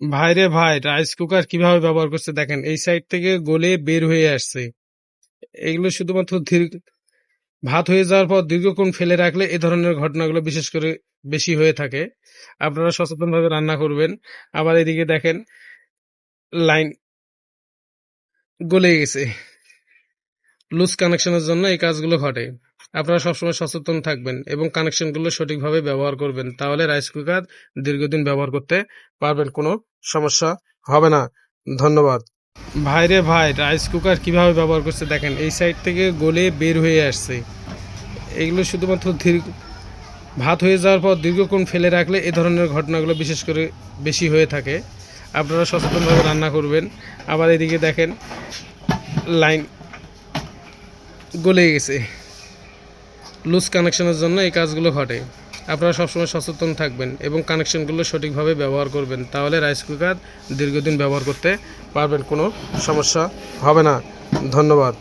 ভাইরে ভাই, rice cooker কিভাবে ব্যবহার করছে দেখেন, এই সাইড থেকে গলে বের হয়ে আসছে। এগুলো শুধুমাত্র ভাত হয়ে যাওয়ার পর দীর্ঘক্ষণ ফেলে রাখলে এ ধরনের ঘটনাগুলো বিশেষ করে বেশি হয়ে থাকে। আপনারা সচেতনভাবে রান্না করবেন। আবার এদিকে দেখেন, লাইন গলে গেছে। লুজ কানেকশনের জন্য এই কাজগুলো ঘটে। আপনারা সবসময় সচেতন থাকবেন এবং কানেকশনগুলো সঠিকভাবে ব্যবহার করবেন, তাহলে রাইস কুকার দীর্ঘদিন ব্যবহার করতে পারবেন, কোনো সমস্যা হবে না। ধন্যবাদ। ভাইরে ভাই, রাইস কুকার কিভাবে ব্যবহার করছে দেখেন, এই সাইড থেকে গলে বের হয়ে আসছে। এগুলো শুধুমাত্র ভাত হয়ে যাওয়ার পর দীর্ঘক্ষণ ফেলে রাখলে এ ধরনের ঘটনাগুলো বিশেষ করে বেশি হয়ে থাকে। আপনারা সচেতনভাবে রান্না করবেন। আবার এদিকে দেখেন, লাইন গলে গেছে। লুজ কানেকশনের জন্য এই কাজগুলো ঘটে। আপনারা সবসময় সচেতন থাকবেন এবং কানেকশনগুলো সঠিকভাবে ব্যবহার করবেন, তাহলে রাইস কুকার দীর্ঘদিন ব্যবহার করতে পারবেন, কোনো সমস্যা হবে না। ধন্যবাদ।